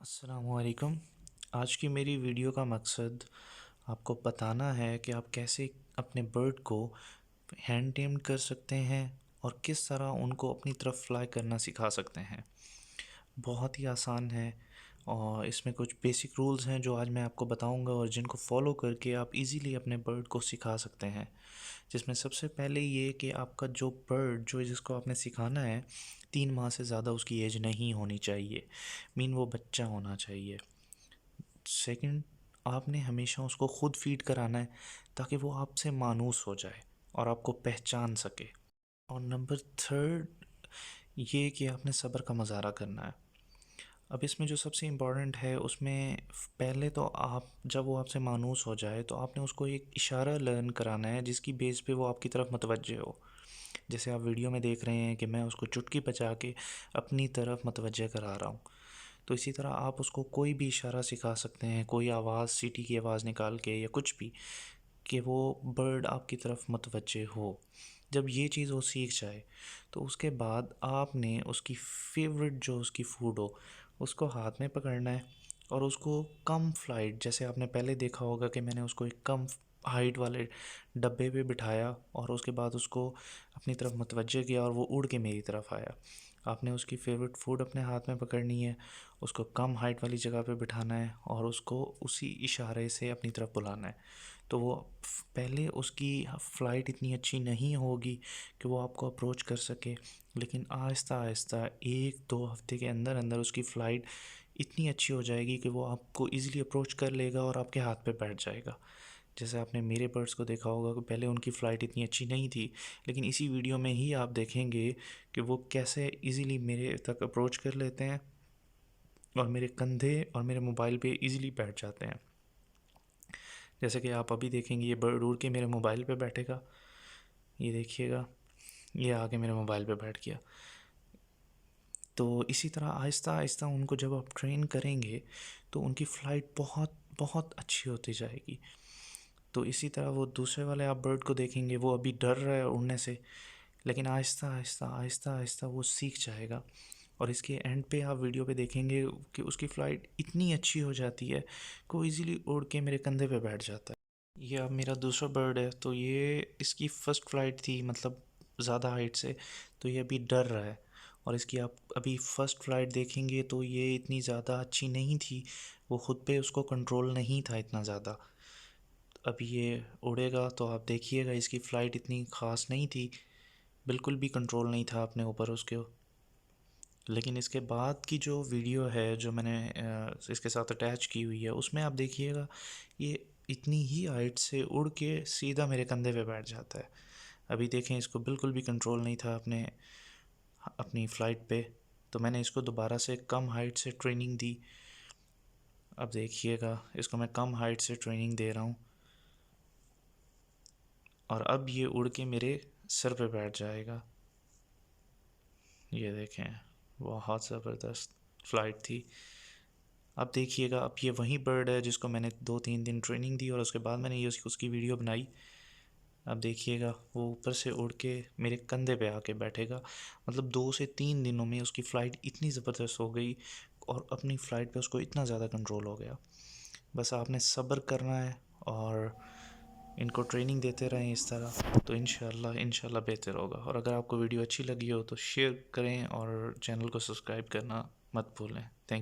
अस्सलामुअलैकुम। आज की मेरी वीडियो का मकसद आपको बताना है कि आप कैसे अपने बर्ड को हैंड टेम्ड कर सकते हैं और किस तरह उनको अपनी तरफ फ्लाई करना सिखा सकते हैं। बहुत ही आसान है और इसमें कुछ बेसिक रूल्स हैं जो आज मैं आपको बताऊंगा और जिनको फॉलो करके आप इजीली अपने बर्ड को सिखा सकते हैं। जिसमें सबसे पहले ये कि आपका जो बर्ड जो जिसको आपने सिखाना है 3 माह से ज़्यादा उसकी एज नहीं होनी चाहिए। मीन वो बच्चा होना चाहिए। सेकंड, आपने हमेशा उसको खुद फीड कराना है ताकि वो आपसे मानूस हो जाए और आपको पहचान सके। और नंबर थर्ड ये कि आपने सब्र का मुजाहरा करना है। अब इसमें जो सबसे इम्पॉर्टेंट है उसमें पहले तो आप जब वो आपसे मानूस हो जाए तो आपने उसको एक इशारा लर्न कराना है जिसकी बेस पे वो आपकी तरफ मुतवज्जे हो। जैसे आप वीडियो में देख रहे हैं कि मैं उसको चुटकी बजा के अपनी तरफ मुतवज्जे करा रहा हूँ। तो इसी तरह आप उसको कोई भी इशारा सिखा सकते हैं, कोई आवाज़, सीटी की आवाज़ निकाल के या कुछ भी, कि वो बर्ड आपकी तरफ मुतवज्जे हो। जब ये चीज़ वो सीख जाए तो उसके बाद आपने उसकी फेवरेट जो उसकी फूड हो उसको हाथ में पकड़ना है और उसको कम फ्लाइट, जैसे आपने पहले देखा होगा कि मैंने उसको एक कम हाइट वाले डब्बे पे बिठाया और उसके बाद उसको अपनी तरफ मुतवज्जे किया और वो उड़ के मेरी तरफ आया। आपने उसकी फेवरेट फूड अपने हाथ में पकड़नी है, उसको कम हाइट वाली जगह पे बिठाना है और उसको उसी इशारे से अपनी तरफ बुलाना है। तो वो पहले उसकी फ़्लाइट इतनी अच्छी नहीं होगी कि वो आपको अप्रोच कर सके, लेकिन आहिस्ता आहिस्ता 1-2 हफ्ते के अंदर अंदर उसकी फ़्लाइट इतनी अच्छी हो जाएगी कि वो आपको इजीली अप्रोच कर लेगा और आपके हाथ पे बैठ जाएगा। जैसे आपने मेरे बर्ड्स को देखा होगा कि पहले उनकी फ़्लाइट इतनी अच्छी नहीं थी, लेकिन इसी वीडियो में ही आप देखेंगे कि वो कैसे इजीली मेरे तक अप्रोच कर लेते हैं और मेरे कंधे और मेरे मोबाइल पे इजीली बैठ जाते हैं। जैसे कि आप अभी देखेंगे ये बर्ड उड़ के मेरे मोबाइल पे बैठेगा, ये देखिएगा, ये आके मेरे मोबाइल पे बैठ गया। तो इसी तरह आहिस्ता आहिस्ता उनको जब आप ट्रेन करेंगे तो उनकी फ़्लाइट बहुत बहुत अच्छी होती जाएगी। तो इसी तरह वो दूसरे वाले आप बर्ड को देखेंगे, वो अभी डर रहा है उड़ने से, लेकिन आहिस्ता आहिस्ता आहिस्ता आहिस्ता वो सीख जाएगा और इसके एंड पे आप वीडियो पे देखेंगे कि उसकी फ़्लाइट इतनी अच्छी हो जाती है कि वो ईज़िली उड़ के मेरे कंधे पे बैठ जाता है। ये अब मेरा दूसरा बर्ड है, तो ये इसकी फ़र्स्ट फ़्लाइट थी, मतलब ज़्यादा हाइट से, तो ये अभी डर रहा है। और इसकी आप अभी फ़र्स्ट फ़्लाइट देखेंगे तो ये इतनी ज़्यादा अच्छी नहीं थी, वो ख़ुद पे उसको कंट्रोल नहीं था इतना ज़्यादा। अभी ये उड़ेगा तो आप देखिएगा इसकी फ़्लाइट इतनी ख़ास नहीं थी, बिल्कुल भी कंट्रोल नहीं था अपने ऊपर उसके। लेकिन इसके बाद की जो वीडियो है जो मैंने इसके साथ अटैच की हुई है उसमें आप देखिएगा ये इतनी ही हाइट से उड़ के सीधा मेरे कंधे पे बैठ जाता है। अभी देखें इसको बिल्कुल भी कंट्रोल नहीं था अपने अपनी फ़्लाइट पे, तो मैंने इसको दोबारा से कम हाइट से ट्रेनिंग दी। अब देखिएगा इसको मैं कम हाइट से ट्रेनिंग दे रहा हूँ और अब ये उड़ के मेरे सर पे बैठ जाएगा। ये देखें, बहुत ज़बरदस्त फ़्लाइट थी। अब देखिएगा, अब ये वही बर्ड है जिसको मैंने 2-3 दिन ट्रेनिंग दी और उसके बाद मैंने ये उसकी वीडियो बनाई। अब देखिएगा वो ऊपर से उड़ के मेरे कंधे पे आके बैठेगा। मतलब 2 से 3 दिनों में उसकी फ़्लाइट इतनी ज़बरदस्त हो गई और अपनी फ़्लाइट पे उसको इतना ज़्यादा कंट्रोल हो गया। बस आपने सब्र करना है और इनको ट्रेनिंग देते रहें इस तरह, तो इंशाल्लाह इंशाल्लाह बेहतर होगा। और अगर आपको वीडियो अच्छी लगी हो तो शेयर करें और चैनल को सब्सक्राइब करना मत भूलें। थैंक